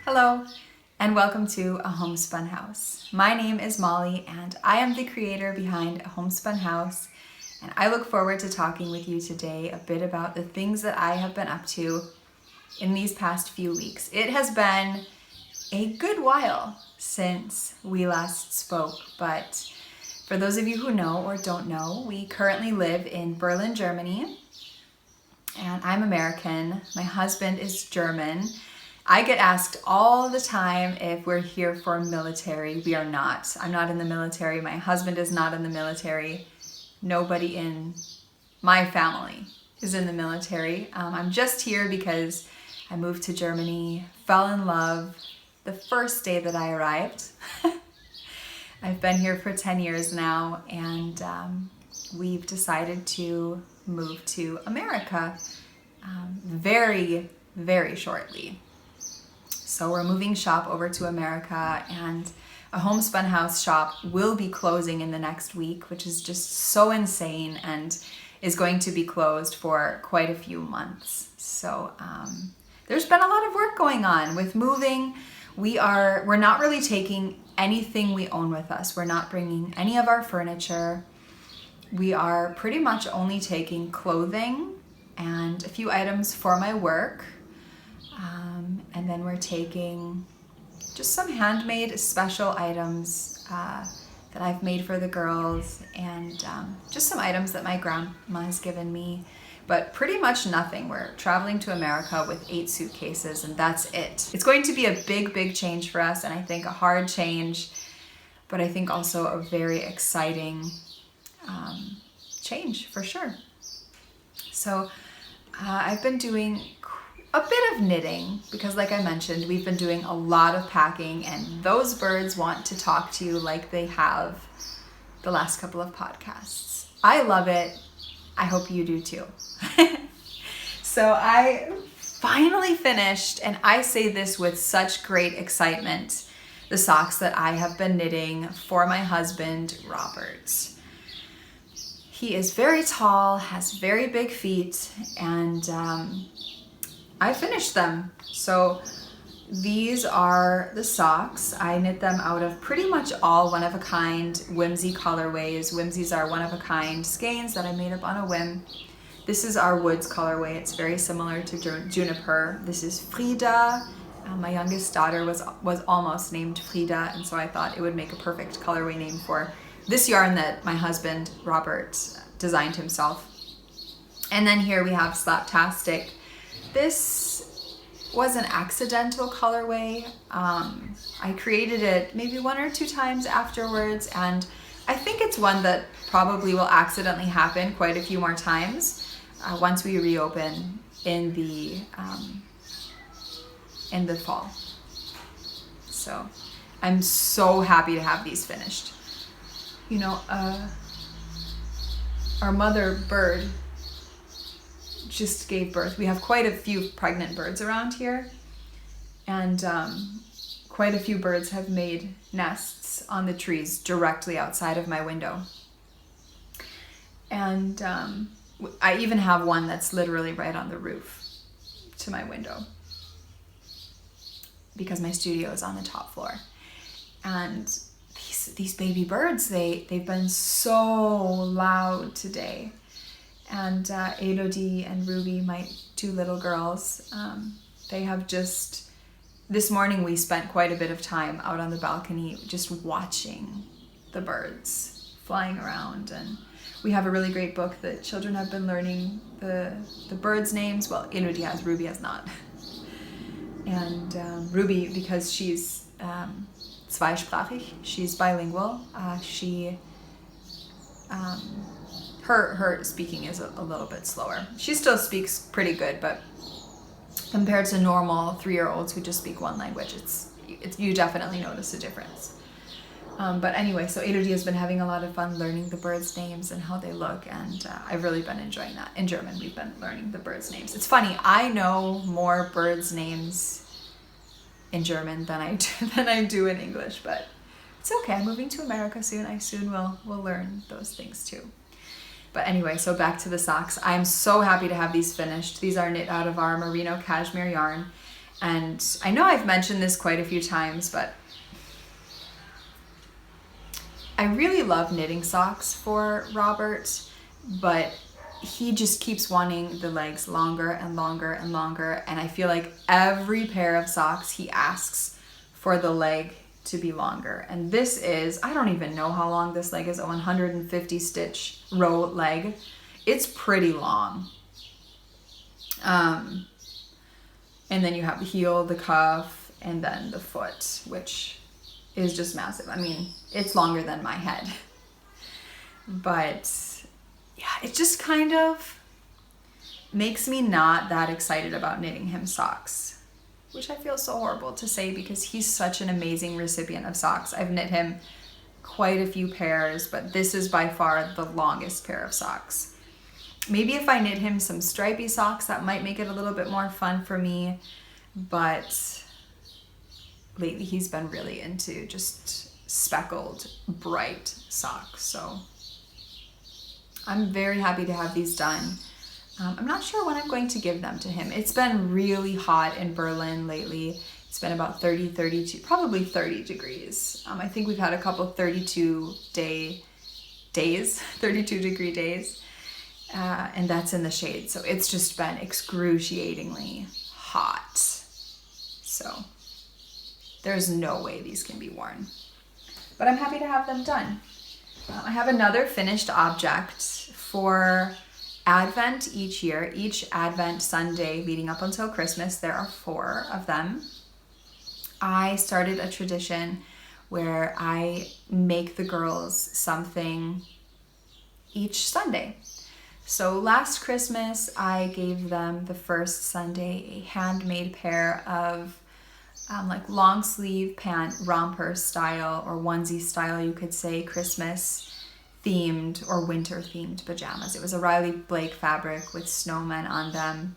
Hello, and welcome to A Homespun House. My name is Molly, and I am the creator behind A Homespun House, and I look forward to talking with you today a bit about the things that I have been up to in these past few weeks. It has been a good while since we last spoke, but for those of you who know or don't know, we currently live in Berlin, Germany, and I'm American. My husband is German. I get asked all the time if we're here for military. We are not. I'm not in the military. My husband is not in the military. Nobody in my family is in the military. I'm just here because I moved to Germany, fell in love the first day that I arrived. I've been here for 10 years now, and we've decided to move to America very, very shortly. So we're moving shop over to America, and a Homespun House shop will be closing in the next week, which is just so insane and is going to be closed for quite a few months. So there's been a lot of work going on with moving. We're not really taking anything we own with us. We're not bringing any of our furniture. We are pretty much only taking clothing and a few items for my work. And then we're taking just some handmade special items that I've made for the girls, and just some items that my grandma has given me, but pretty much nothing. We're traveling to America with 8 suitcases, and that's it. It's going to be a big, big change for us, and I think a hard change, but I think also a very exciting change for sure. So I've been doing a bit of knitting because, like I mentioned, we've been doing a lot of packing, and those birds want to talk to you like they have the last couple of podcasts. I love it. I hope you do too. So I finally finished, and I say this with such great excitement, the socks that I have been knitting for my husband, Robert. He is very tall, has very big feet, and I finished them. So these are the socks. I knit them out of pretty much all one-of-a-kind whimsy colorways. Whimsies are one-of-a-kind skeins that I made up on a whim. This is our woods colorway. It's very similar to juniper. This is Frida. My youngest daughter was almost named Frida, and so I thought it would make a perfect colorway name for this yarn that my husband, Robert, designed himself. And then here we have Slaptastic. This was an accidental colorway. I created it maybe 1 or 2 times afterwards, and I think it's one that probably will accidentally happen quite a few more times once we reopen in the fall. So I'm so happy to have these finished. You know, our mother bird just gave birth. We have quite a few pregnant birds around here, and quite a few birds have made nests on the trees directly outside of my window. And I even have one that's literally right on the roof to my window because my studio is on the top floor. And these baby birds, they've been so loud today. And Elodie and Ruby, my 2 little girls, they have just, this morning we spent quite a bit of time out on the balcony just watching the birds flying around. And we have a really great book that children have been learning the birds' names. Well, Elodie has, Ruby has not. And Ruby, because she's zweisprachig, she's bilingual, her speaking is a little bit slower. She still speaks pretty good, but compared to normal 3-year-olds who just speak one language, it's you definitely notice a difference. But anyway, so Elodie has been having a lot of fun learning the birds' names and how they look, and I've really been enjoying that. In German, we've been learning the birds' names. It's funny, I know more birds' names in German than I do in English, but it's okay. I'm moving to America soon. I soon will learn those things too. But anyway, so back to the socks. I'm so happy to have these finished. These are knit out of our merino cashmere yarn. And I know I've mentioned this quite a few times, but I really love knitting socks for Robert, but he just keeps wanting the legs longer and longer and longer. And I feel like every pair of socks he asks for the leg to be longer. And this is, I don't even know how long this leg is, a 150 stitch row leg. It's pretty long. And then you have the heel, the cuff, and then the foot, which is just massive. I mean, it's longer than my head. But yeah, it just kind of makes me not that excited about knitting him socks, which I feel so horrible to say because he's such an amazing recipient of socks. I've knit him quite a few pairs, but this is by far the longest pair of socks. Maybe if I knit him some stripy socks, that might make it a little bit more fun for me, but lately he's been really into just speckled, bright socks, so I'm very happy to have these done. I'm not sure when I'm going to give them to him. It's been really hot in Berlin lately. It's been about 32, probably 30 degrees. I think we've had a couple 32 degree days, and that's in the shade. So it's just been excruciatingly hot. So there's no way these can be worn, but I'm happy to have them done. I have another finished object for Advent each year. Each Advent Sunday leading up until Christmas, there are 4 of them. I started a tradition where I make the girls something each Sunday. So last Christmas, I gave them the first Sunday a handmade pair of like long sleeve pant, romper style or onesie style, you could say, Christmas themed or winter themed pajamas. It was a Riley Blake fabric with snowmen on them.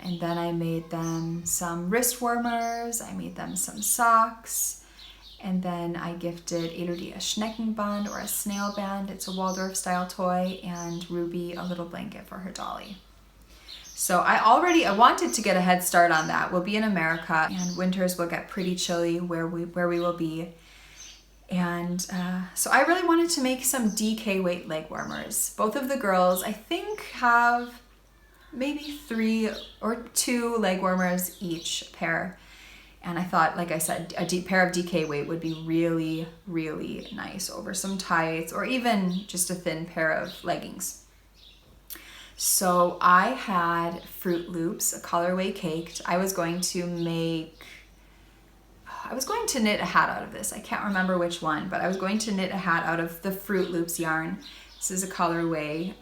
And then I made them some wrist warmers, I made them some socks, and then I gifted Elodie a Schneckenband or a snail band. It's a Waldorf style toy, and Ruby a little blanket for her dolly. So I wanted to get a head start on that. We'll be in America and winters will get pretty chilly where we will be. And so I really wanted to make some DK weight leg warmers. Both of the girls, I think, have maybe 3 or 2 leg warmers each pair. And I thought, like I said, a pair of DK weight would be really, really nice over some tights or even just a thin pair of leggings. So I had Fruit Loops, a colorway caked. I was going to knit a hat out of this. I can't remember which one, but I was going to knit a hat out of the Fruit Loops yarn. This is a colorway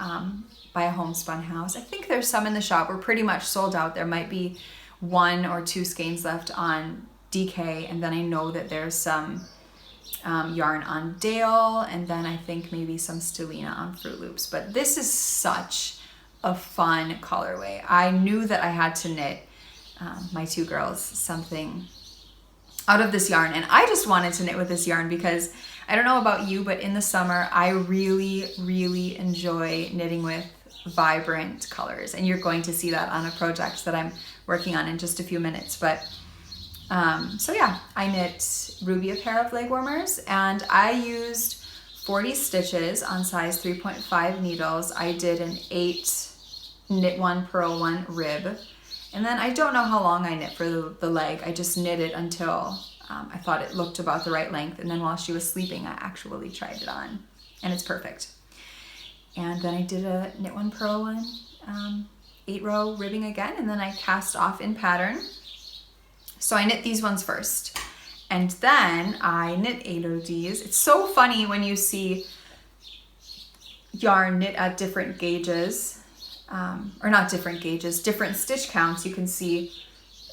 by a Homespun house. I think there's some in the shop. We're pretty much sold out. There might be 1 or 2 skeins left on DK, and then I know that there's some yarn on Dale, and then I think maybe some Stellina on Fruit Loops. But this is such a fun colorway. I knew that I had to knit my 2 girls something out of this yarn, and I just wanted to knit with this yarn because I don't know about you, but in the summer I really, really enjoy knitting with vibrant colors, and you're going to see that on a project that I'm working on in just a few minutes. But so yeah, I knit Ruby a pair of leg warmers, and I used 40 stitches on size 3.5 needles. I did an 8 knit 1 purl 1 rib, and then I don't know how long I knit for the leg. I just knit it until I thought it looked about the right length, and then while she was sleeping I actually tried it on, and it's perfect. And then I did a knit 1 purl 1 8 row ribbing again, and then I cast off in pattern. So I knit these ones first, and then I knit Elodie's. It's so funny when you see yarn knit at different gauges, or not different gauges, different stitch counts. You can see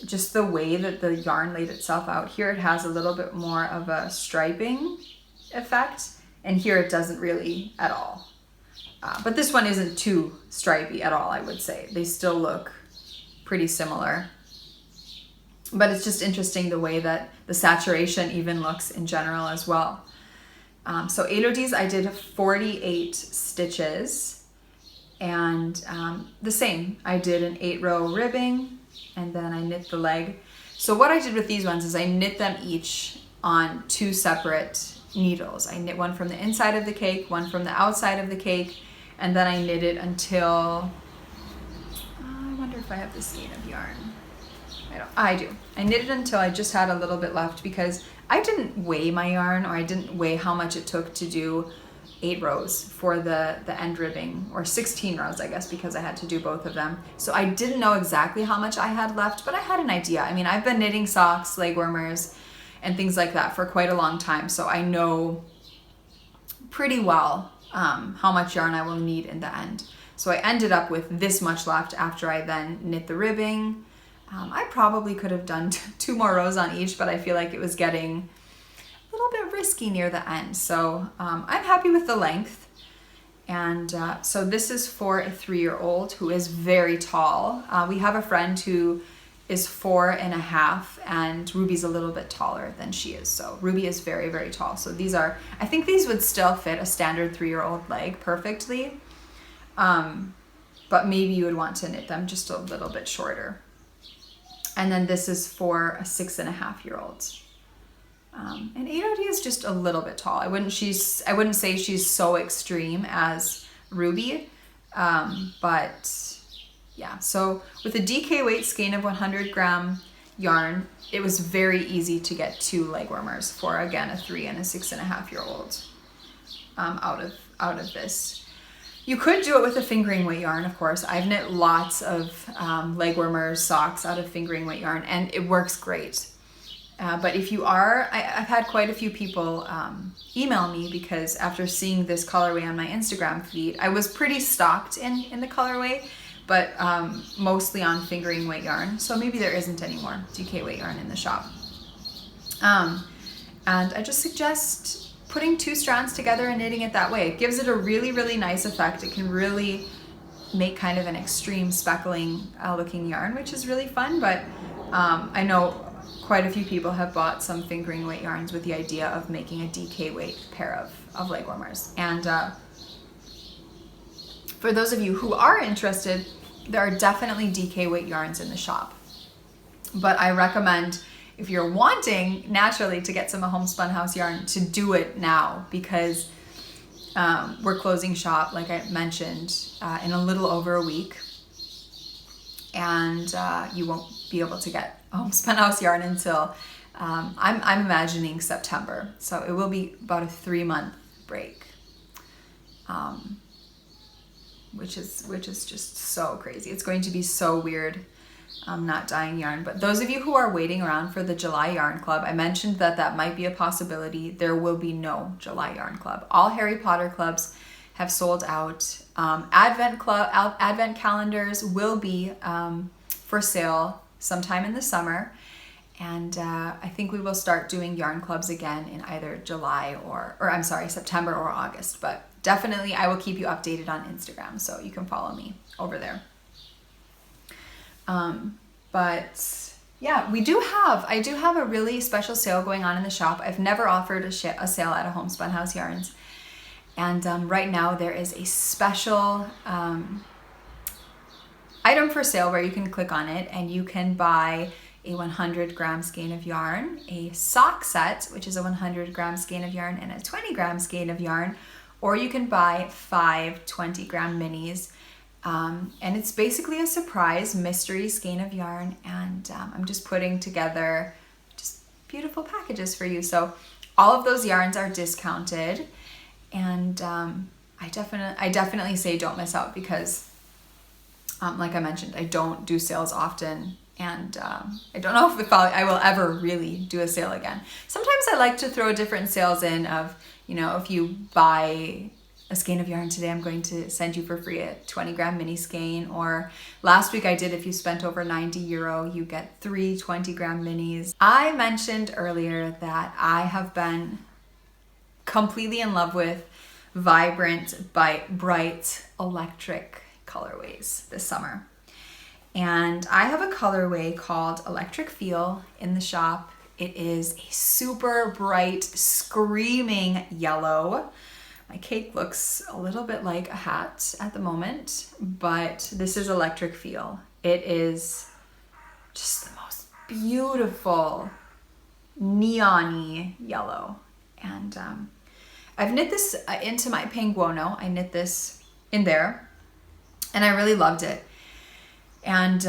just the way that the yarn laid itself out. Here it has a little bit more of a striping effect, and here it doesn't really at all. But this one isn't too stripy at all, I would say. They still look pretty similar. But it's just interesting the way that the saturation even looks in general as well. So Elodie's, I did 48 stitches, and the same. I did an 8 row ribbing, and then I knit the leg. So what I did with these ones is I knit them each on 2 separate needles. I knit one from the inside of the cake, one from the outside of the cake, and then I knit it until, I wonder if I have the skein of yarn. I do. I knit it until I just had a little bit left because I didn't weigh my yarn, or I didn't weigh how much it took to do 8 rows for the end ribbing, or 16 rows, I guess, because I had to do both of them. So I didn't know exactly how much I had left, but I had an idea. I mean, I've been knitting socks, leg warmers, and things like that for quite a long time, so I know pretty well how much yarn I will need in the end. So I ended up with this much left after I then knit the ribbing. I probably could have done 2 more rows on each, but I feel like it was getting a little bit risky near the end. So I'm happy with the length. And so this is for a 3-year-old who is very tall. We have a friend who is 4.5, and Ruby's a little bit taller than she is. So Ruby is very, very tall. So these are, I think these would still fit a standard 3-year-old leg perfectly. But maybe you would want to knit them just a little bit shorter. And then this is for a 6.5-year-old. And 8OD is just a little bit tall. I wouldn't say she's so extreme as Ruby, but yeah. So with a DK weight skein of 100-gram yarn, it was very easy to get 2 leg warmers for, again, a 3 and a 6.5-year-old out of this. You could do it with a fingering weight yarn, of course. I've knit lots of leg warmers, socks out of fingering weight yarn, and it works great. But if you are, I've had quite a few people email me because after seeing this colorway on my Instagram feed, I was pretty stocked in the colorway, but mostly on fingering weight yarn. So maybe there isn't any more DK weight yarn in the shop. And I just suggest putting 2 strands together and knitting it that way. It gives it a really, really nice effect. It can really make kind of an extreme speckling looking yarn, which is really fun. But I know quite a few people have bought some fingering weight yarns with the idea of making a DK weight pair of leg warmers. And for those of you who are interested, there are definitely DK weight yarns in the shop. But I recommend, if you're wanting naturally to get some Homespun House yarn, to do it now, because we're closing shop, like I mentioned, in a little over a week, and you won't be able to get Homespun House yarn until I'm imagining September. So it will be about a 3-month break, which is just so crazy. It's going to be so weird. Not dyeing yarn. But those of you who are waiting around for the July Yarn Club, I mentioned that might be a possibility. There will be no July Yarn Club. All Harry Potter clubs have sold out. Advent calendars will be for sale sometime in the summer, and I think we will start doing yarn clubs again in either July or September or August. But definitely I will keep you updated on Instagram, so you can follow me over there. But yeah, I do have a really special sale going on in the shop. I've never offered a sale at a Homespun House Yarns. And right now there is a special item for sale where you can click on it and you can buy a 100-gram skein of yarn, a sock set, which is a 100-gram skein of yarn, and a 20-gram skein of yarn, or you can buy 5 20-gram minis. And it's basically a surprise mystery skein of yarn, and I'm just putting together just beautiful packages for you. So all of those yarns are discounted, and I definitely say don't miss out, because like I mentioned, I don't do sales often, and I don't know if I will ever really do a sale again. Sometimes I like to throw different sales in of, if you buy a skein of yarn today, I'm going to send you for free a 20-gram mini skein. Or last week I did, if you spent over €90, you get 3 20-gram minis. I mentioned earlier that I have been completely in love with vibrant, bright electric colorways this summer. And I have a colorway called Electric Feel in the shop. It is a super bright, screaming yellow. My cake looks a little bit like a hat at the moment, but this is Electric Feel. It is just the most beautiful neon-y yellow. And I've knit this into my penguono. I knit this in there and I really loved it. And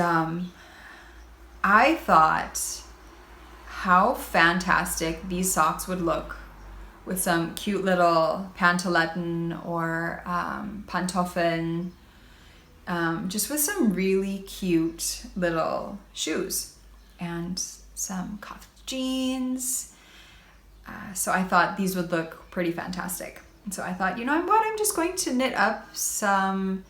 I thought how fantastic these socks would look with some cute little pantaletten or pantoffeln, just with some really cute little shoes and some cuffed jeans. So I thought these would look pretty fantastic. And so I thought, you know what, I'm just going to knit up some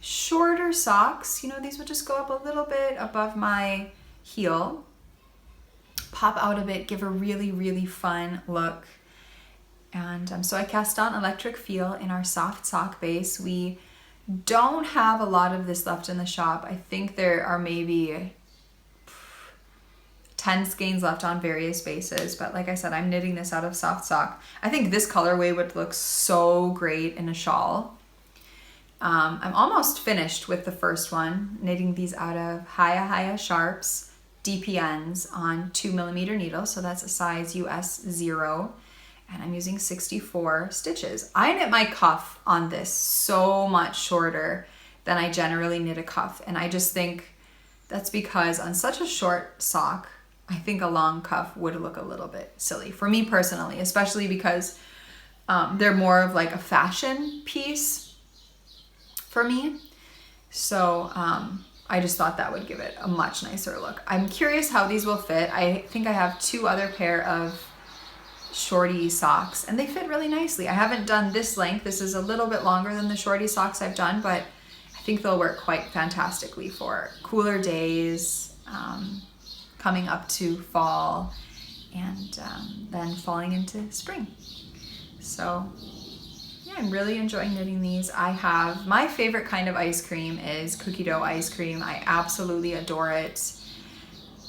shorter socks. You know, these would just go up a little bit above my heel, pop out a bit, give a really, really fun look. And so I cast on Electric Feel in our soft sock base. We don't have a lot of this left in the shop. I think there are maybe 10 skeins left on various bases, but like I said, I'm knitting this out of soft sock. I think this colorway would look so great in a shawl. I'm almost finished with the first one, knitting these out of Haya Sharps DPNs on 2mm needles, so that's a size US 0, and I'm using 64 stitches. I knit my cuff on this so much shorter than I generally knit a cuff, and I just think that's because on such a short sock, I think a long cuff would look a little bit silly for me personally, especially because they're more of like a fashion piece for me. So I just thought that would give it a much nicer look. I'm curious how these will fit. I think I have 2 other pair of shorty socks and they fit really nicely. I haven't done this length. This is a little bit longer than the shorty socks I've done, but I think they'll work quite fantastically for cooler days, coming up to fall, and then falling into spring. So yeah, I'm really enjoying knitting these. I have, my favorite kind of ice cream is cookie dough ice cream. I absolutely adore it.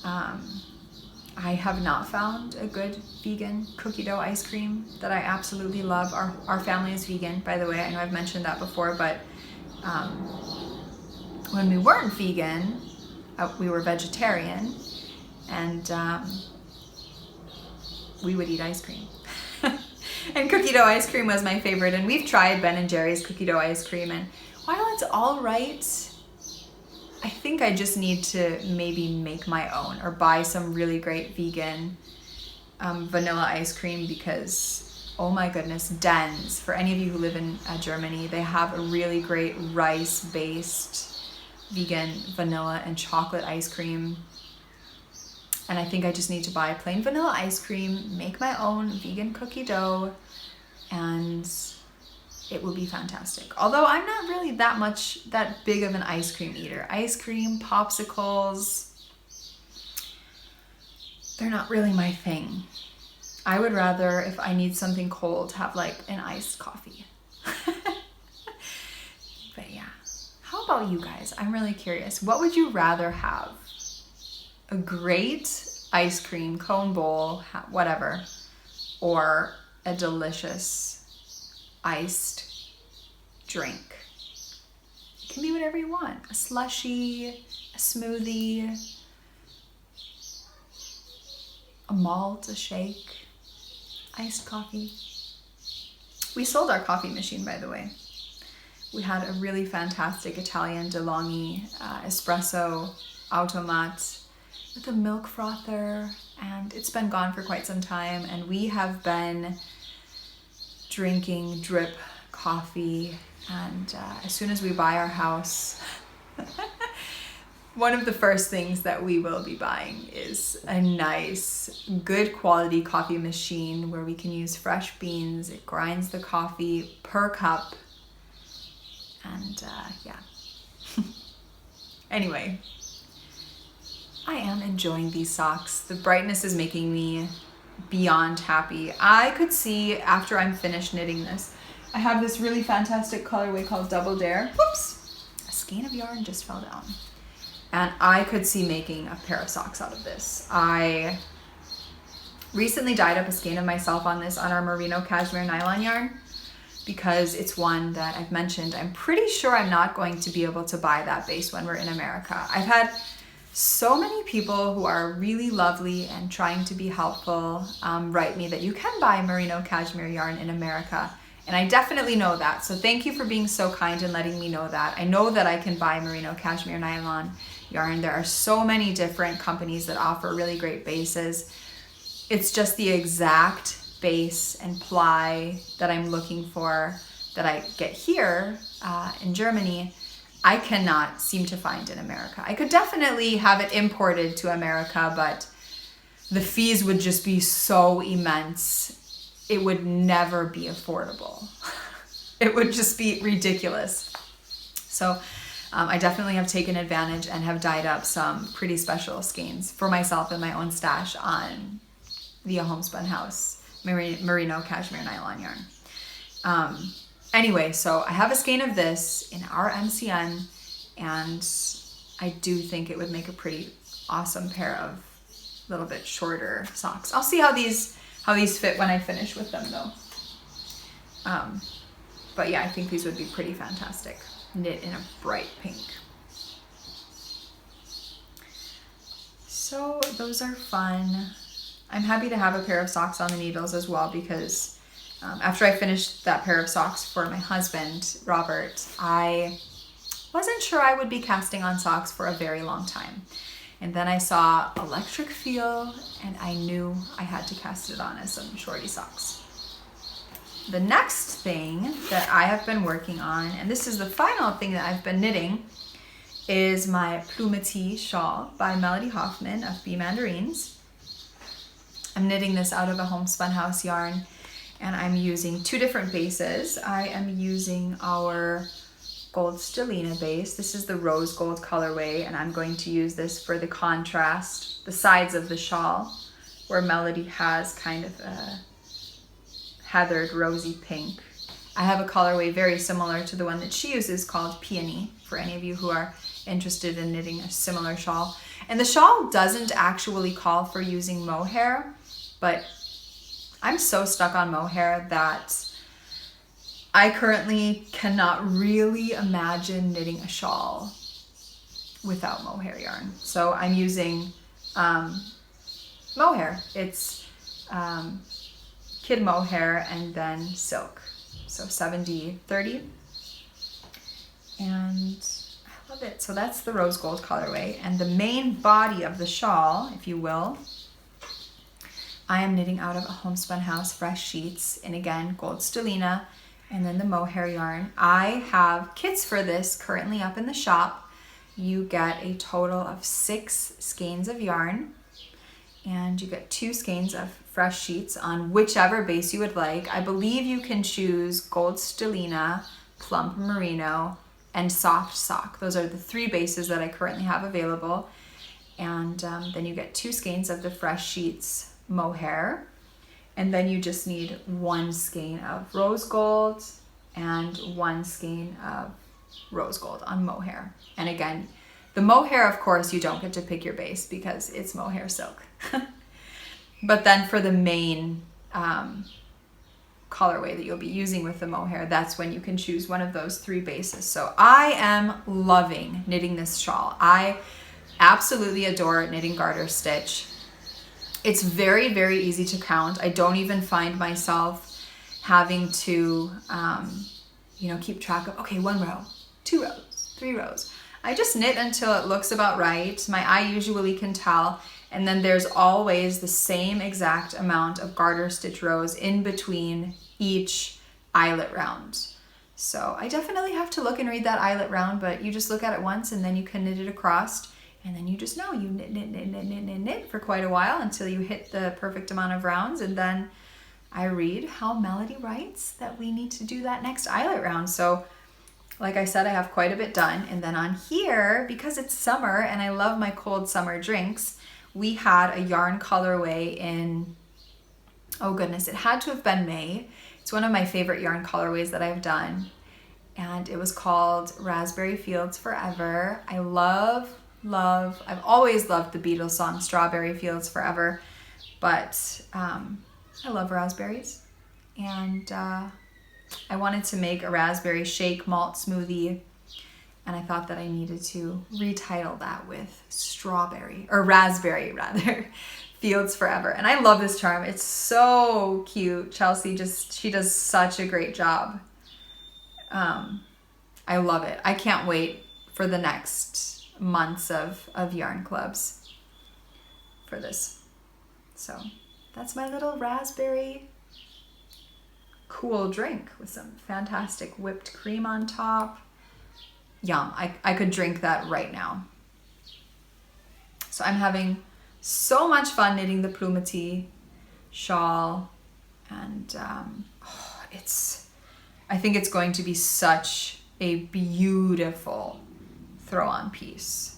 I have not found a good vegan cookie dough ice cream that I absolutely love. Our family is vegan, by the way. I know I've mentioned that before, but when we weren't vegan, we were vegetarian, and we would eat ice cream. And cookie dough ice cream was my favorite, and we've tried Ben & Jerry's cookie dough ice cream, and while it's all right, I think I just need to maybe make my own or buy some really great vegan vanilla ice cream, because oh my goodness, Den's, for any of you who live in Germany, they have a really great rice-based vegan vanilla and chocolate ice cream. And I think I just need to buy plain vanilla ice cream, make my own vegan cookie dough, and it will be fantastic. Although I'm not really that big of an ice cream eater. Ice cream, popsicles, they're not really my thing. I would rather, if I need something cold, have like an iced coffee. But yeah, how about you guys? I'm really curious. What would you rather have? A great ice cream cone bowl, whatever, or a delicious iced drink? It can be whatever you want. A slushie, a smoothie, a malt, a shake, iced coffee. We sold our coffee machine, by the way. We had a really fantastic Italian DeLonghi espresso automat with a milk frother, and it's been gone for quite some time, and we have been drinking drip coffee, and as soon as we buy our house, one of the first things that we will be buying is a nice, good quality coffee machine where we can use fresh beans. It grinds the coffee per cup, and yeah. Anyway, I am enjoying these socks. The brightness is making me beyond happy. I could see after I'm finished knitting this, I have this really fantastic colorway called Double Dare. Whoops! A skein of yarn just fell down. And I could see making a pair of socks out of this. I recently dyed up a skein of myself on this on our merino cashmere nylon yarn, because it's one that I've mentioned. I'm pretty sure I'm not going to be able to buy that base when we're in America. I've had So many people who are really lovely and trying to be helpful write me that you can buy merino cashmere yarn in America. And I definitely know that. So thank you for being so kind and letting me know that. I know that I can buy merino cashmere nylon yarn. There are so many different companies that offer really great bases. It's just the exact base and ply that I'm looking for that I get here in Germany, I cannot seem to find in America. I could definitely have it imported to America, but the fees would just be so immense. It would never be affordable. It would just be ridiculous. So I definitely have taken advantage and have dyed up some pretty special skeins for myself and my own stash on the Homespun House merino cashmere nylon yarn. Anyway, so I have a skein of this in our MCN, and I do think it would make a pretty awesome pair of little bit shorter socks. I'll see how these fit when I finish with them though. But yeah, I think these would be pretty fantastic. Knit in a bright pink. So those are fun. I'm happy to have a pair of socks on the needles as well, because after I finished that pair of socks for my husband, Robert, I wasn't sure I would be casting on socks for a very long time. And then I saw electric feel and I knew I had to cast it on as some shorty socks. The next thing that I have been working on, and this is the final thing that I've been knitting, is my Plumati shawl by Melody Hoffman of Bee Mandarins. I'm knitting this out of a Homespun House yarn, and I'm using two different bases. I am using our Gold Stellina base. This is the rose gold colorway, and I'm going to use this for the contrast, the sides of the shawl, where Melody has kind of a heathered rosy pink. I have a colorway very similar to the one that she uses called Peony, for any of you who are interested in knitting a similar shawl. And the shawl doesn't actually call for using mohair, but I'm so stuck on mohair that I currently cannot really imagine knitting a shawl without mohair yarn. So I'm using mohair. It's kid mohair and then silk. So 70-30. And I love it. So that's the rose gold colorway. And the main body of the shawl, if you will, I am knitting out of a Homespun House fresh sheets, and again, Gold Stellina, and then the mohair yarn. I have kits for this currently up in the shop. You get a total of 6 skeins of yarn, and you get 2 skeins of fresh sheets on whichever base you would like. I believe you can choose Gold Stellina, Plump Merino, and Soft Sock. Those are the 3 bases that I currently have available. And then you get 2 skeins of the fresh sheets mohair, and then you just need 1 skein of rose gold and 1 skein of rose gold on mohair. And again, the mohair, of course, you don't get to pick your base because it's mohair silk. But then for the main colorway that you'll be using with the mohair, that's when you can choose one of those 3 bases. So I am loving knitting this shawl. I absolutely adore knitting garter stitch. It's very, very easy to count. I don't even find myself having to, keep track of, okay, 1 row, 2 rows, 3 rows. I just knit until it looks about right. My eye usually can tell. And then there's always the same exact amount of garter stitch rows in between each eyelet round. So I definitely have to look and read that eyelet round, but you just look at it once and then you can knit it across. And then you just know you knit for quite a while until you hit the perfect amount of rounds. And then I read how Melody writes that we need to do that next eyelet round. So like I said, I have quite a bit done. And then on here, because it's summer and I love my cold summer drinks, we had a yarn colorway in, oh goodness, it had to have been May. It's one of my favorite yarn colorways that I've done. And it was called Raspberry Fields Forever. I've always loved the Beatles song Strawberry Fields Forever, but I love raspberries, and I wanted to make a raspberry shake malt smoothie, And I thought that I needed to retitle that with strawberry, or raspberry rather, Fields Forever. And I love this charm. It's so cute. Chelsea she does such a great job. I love it. I can't wait for the next months of yarn clubs for this. So that's my little raspberry cool drink with some fantastic whipped cream on top. Yum. I could drink that right now. So I'm having so much fun knitting the Plumati shawl, and I think it's going to be such a beautiful throw-on piece.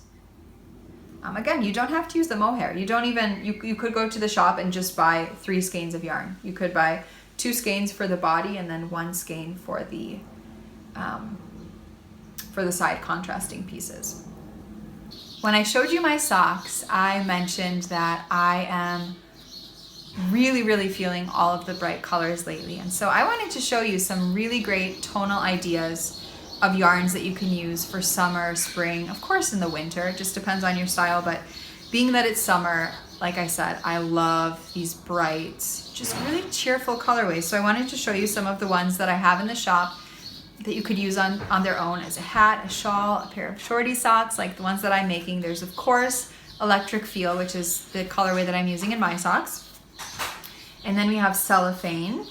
Again, you don't have to use the mohair. You don't even, you could go to the shop and just buy 3 skeins of yarn. You could buy 2 skeins for the body and then 1 skein for the side contrasting pieces. When I showed you my socks, I mentioned that I am really, really feeling all of the bright colors lately. And so I wanted to show you some really great tonal ideas of yarns that you can use for summer, spring, of course in the winter. It just depends on your style, but being that it's summer, like I said, I love these bright, just really cheerful colorways. So I wanted to show you some of the ones that I have in the shop that you could use on their own as a hat, a shawl, a pair of shorty socks, like the ones that I'm making. There's of course Electric Feel, which is the colorway that I'm using in my socks. And then we have Cellophane.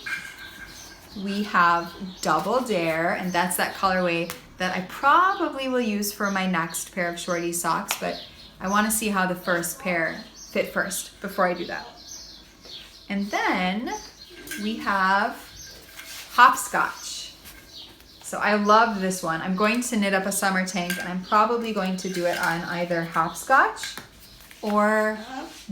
We have Double Dare, and that's that colorway that I probably will use for my next pair of shorty socks, but I want to see how the first pair fit first before I do that. And then we have Hopscotch. So I love this one. I'm going to knit up a summer tank, and I'm probably going to do it on either Hopscotch or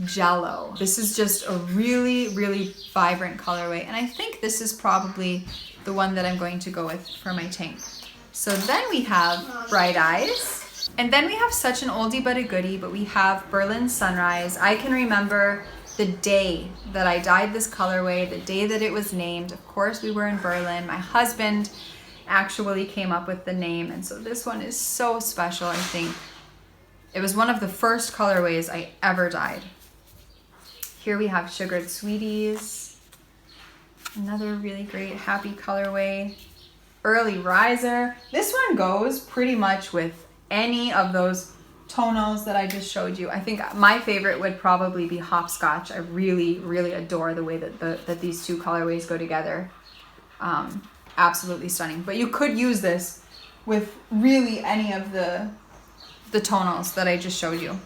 Jello. This is just a really, really vibrant colorway, and I think this is probably the one that I'm going to go with for my tank. So then we have Bright Eyes, and then we have such an oldie but a goodie, but we have Berlin Sunrise. I can remember the day that I dyed this colorway, the day that it was named. Of course, we were in Berlin. My husband actually came up with the name, and so this one is so special. I think it was one of the first colorways I ever dyed. Here we have Sugared Sweeties, another really great happy colorway. Early Riser. This one goes pretty much with any of those tonals that I just showed you. I think my favorite would probably be Hopscotch. I really, really adore the way that these two colorways go together. Absolutely stunning. But you could use this with really any of the tonals that I just showed you.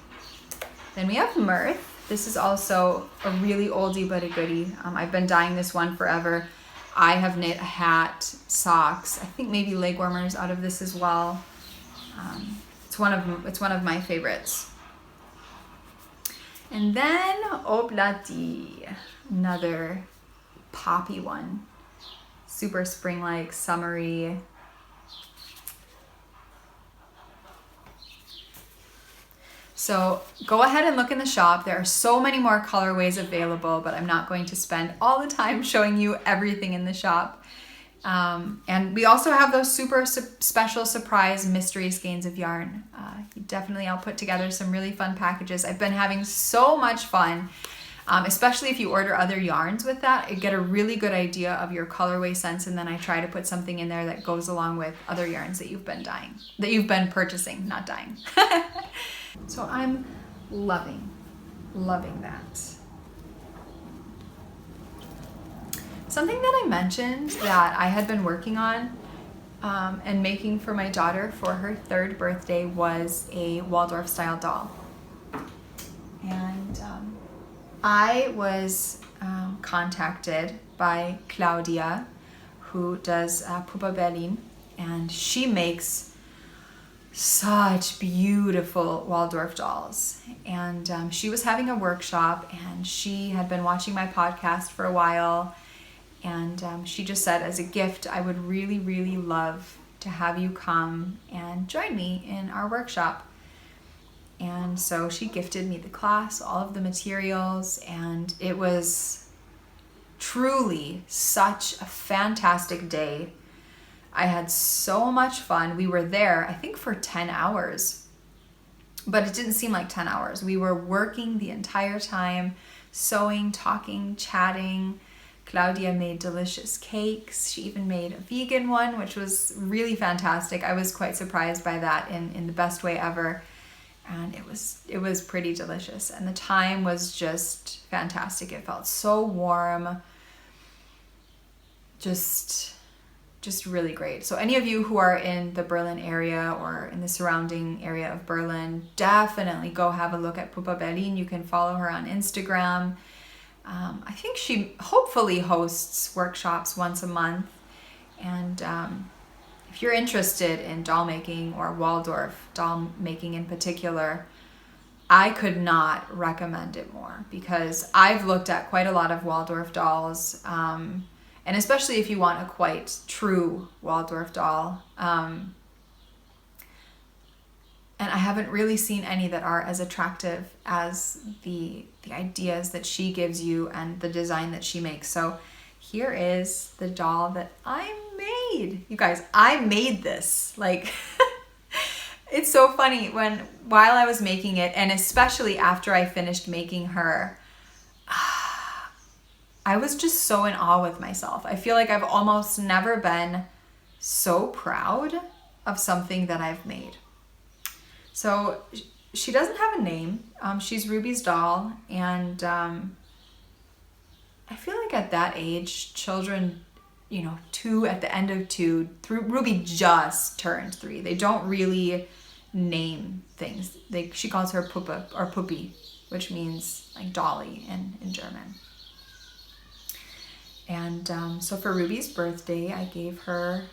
Then we have Mirth. This is also a really oldie but a goodie. I've been dyeing this one forever. I have knit a hat, socks, I think maybe leg warmers out of this as well. It's one of my favorites. And then Oblati, another poppy one. Super spring-like, summery. So go ahead and look in the shop. There are so many more colorways available, but I'm not going to spend all the time showing you everything in the shop. And we also have those super special surprise mystery skeins of yarn. I'll put together some really fun packages. I've been having so much fun, especially if you order other yarns with that. You get a really good idea of your colorway sense, and then I try to put something in there that goes along with other yarns that you've been purchasing, not dyeing. So I'm loving that. Something that I mentioned that I had been working on and making for my daughter for her 3rd birthday was a Waldorf style doll. And I was contacted by Claudia, who does Pupa Berlin, and she makes such beautiful Waldorf dolls. And she was having a workshop, and she had been watching my podcast for a while, and she just said, as a gift, I would really, really love to have you come and join me in our workshop. And so she gifted me the class, all of the materials, and it was truly such a fantastic day. I had so much fun. We were there, I think, for 10 hours, but it didn't seem like 10 hours. We were working the entire time, sewing, talking, chatting. Claudia made delicious cakes. She even made a vegan one, which was really fantastic. I was quite surprised by that in the best way ever. And it was pretty delicious. And the time was just fantastic. It felt so warm. Just really great. So any of you who are in the Berlin area or in the surrounding area of Berlin, definitely go have a look at Pupa Berlin. You can follow her on Instagram. I think she hopefully hosts workshops once a month. And if you're interested in doll making or Waldorf doll making in particular, I could not recommend it more, because I've looked at quite a lot of Waldorf dolls, and especially if you want a quite true Waldorf doll. And I haven't really seen any that are as attractive as the ideas that she gives you and the design that she makes. So here is the doll that I made. You guys, I made this. Like, it's so funny while I was making it, and especially after I finished making her, I was just so in awe with myself. I feel like I've almost never been so proud of something that I've made. So she doesn't have a name. She's Ruby's doll, and I feel like at that age, children, at the end of 2, Ruby just turned 3. They don't really name things. She calls her Puppe or Puppy, which means like dolly in German. And so for Ruby's birthday, I gave her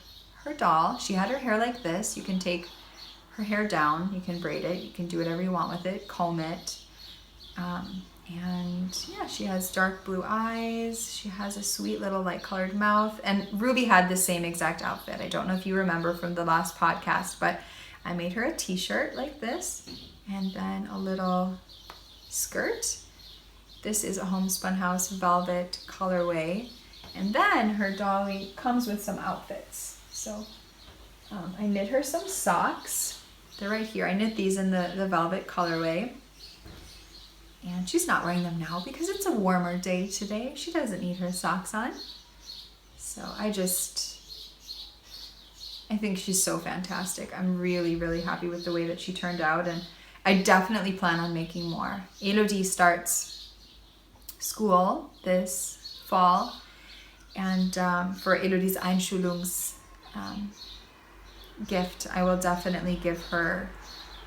doll. She had her hair like this. You can take her hair down, you can braid it, you can do whatever you want with it, comb it. And yeah, she has dark blue eyes. She has a sweet little light colored mouth. And Ruby had the same exact outfit. I don't know if you remember from the last podcast, but I made her a t-shirt like this, and then a little skirt. This is a Homespun House velvet colorway. And then her dolly comes with some outfits. So I knit her some socks. They're right here. I knit these in the velvet colorway. And she's not wearing them now because it's a warmer day today. She doesn't need her socks on. So I think she's so fantastic. I'm really, really happy with the way that she turned out. And I definitely plan on making more. Elodie starts school this fall. And for Elodie's Einschulungs gift, I will definitely give her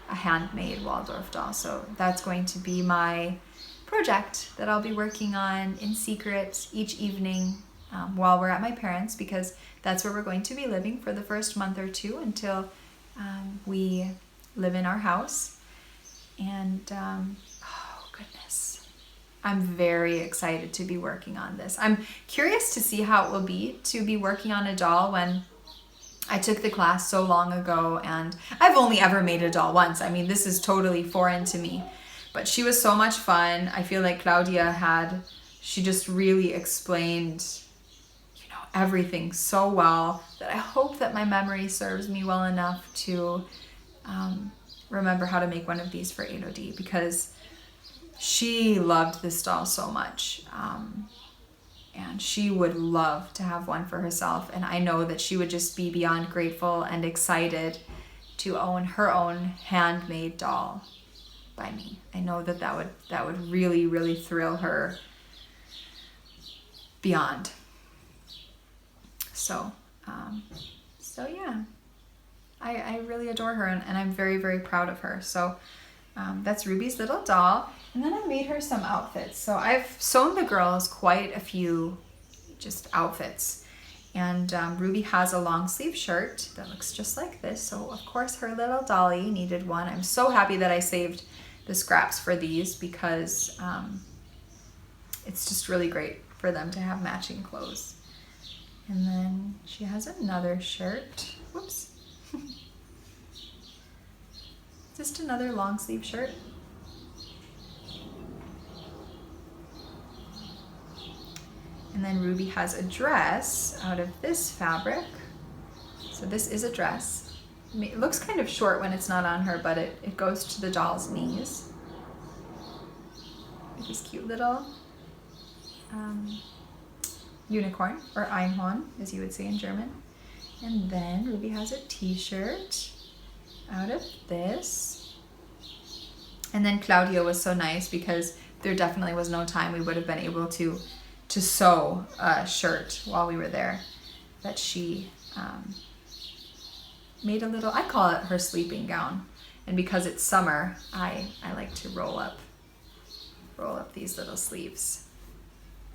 a handmade Waldorf doll. So that's going to be my project that I'll be working on in secret each evening while we're at my parents', because that's where we're going to be living for the first month or 2 until we live in our house. And oh goodness, I'm very excited to be working on this. I'm curious to see how it will be to be working on a doll when I took the class so long ago, and I've only ever made a doll once. I mean, this is totally foreign to me, but she was so much fun. I feel like she just really explained, everything so well that I hope that my memory serves me well enough to remember how to make one of these for Elodie, because she loved this doll so much. And she would love to have one for herself. And I know that she would just be beyond grateful and excited to own her own handmade doll by me. I know that would really, really thrill her beyond. So yeah, I really adore her, and I'm very, very proud of her. So that's Ruby's little doll. And then I made her some outfits. So I've sewn the girls quite a few just outfits. And Ruby has a long sleeve shirt that looks just like this. So of course her little dolly needed one. I'm so happy that I saved the scraps for these, because it's just really great for them to have matching clothes. And then she has another shirt. Whoops. Just another long sleeve shirt. And then Ruby has a dress out of this fabric. So this is a dress. It looks kind of short when it's not on her, but it goes to the doll's knees. These cute little unicorn, or Einhorn, as you would say in German. And then Ruby has a t-shirt out of this. And then Claudia was so nice because there definitely was no time we would have been able to sew a shirt while we were there, that she made a little, I call it her sleeping gown. And because it's summer, I like to roll up these little sleeves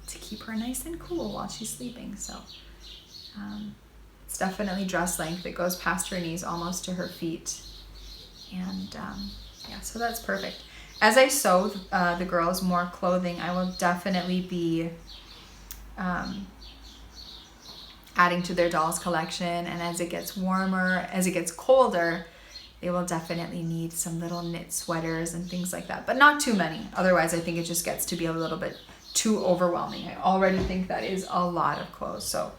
to keep her nice and cool while she's sleeping. So it's definitely dress length. It goes past her knees almost to her feet. And yeah, so that's perfect. As I sew the girls more clothing, I will definitely be adding to their dolls collection. And as it gets warmer, as it gets colder, they will definitely need some little knit sweaters and things like that, but not too many. Otherwise, I think it just gets to be a little bit too overwhelming. I already think that is a lot of clothes. So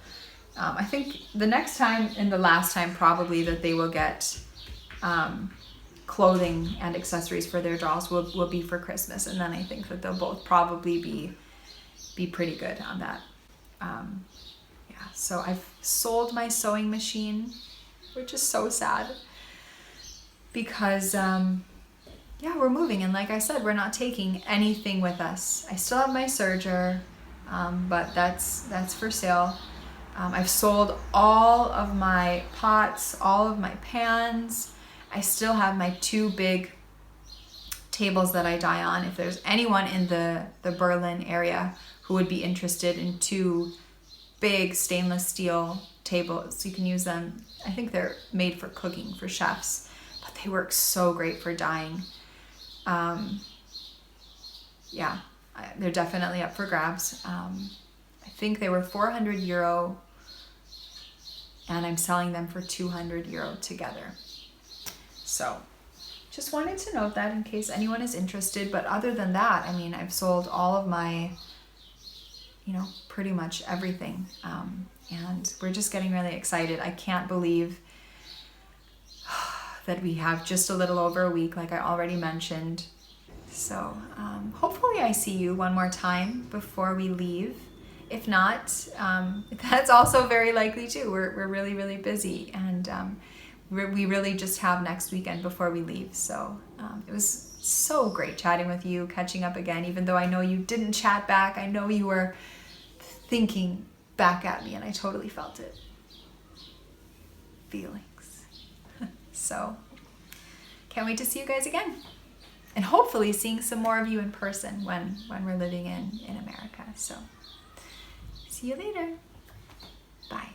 I think the next time and the last time probably that they will get clothing and accessories for their dolls will be for Christmas. And then I think that they'll both probably be pretty good on that. Yeah, so I've sold my sewing machine, which is so sad. Because, yeah, we're moving. And like I said, we're not taking anything with us. I still have my serger, but that's for sale. I've sold all of my pots, all of my pans. I still have my 2 big tables that I dye on. If there's anyone in the Berlin area who would be interested in 2 big stainless steel tables, you can use them. I think they're made for cooking, for chefs. But they work so great for dyeing. Yeah, they're definitely up for grabs. I think they were €400 and I'm selling them for €200 together. So just wanted to note that in case anyone is interested. But other than that, I mean, I've sold all of my, pretty much everything. And we're just getting really excited. I can't believe that we have just a little over a week, like I already mentioned. So hopefully I see you one more time before we leave. If not, that's also very likely too. We're really, really busy, and we really just have next weekend before we leave. So it was so great chatting with you, catching up again, even though I know you didn't chat back. I know you were thinking back at me, and I totally felt it. Feelings. So can't wait to see you guys again, and hopefully seeing some more of you in person when we're living in America. So see you later. Bye.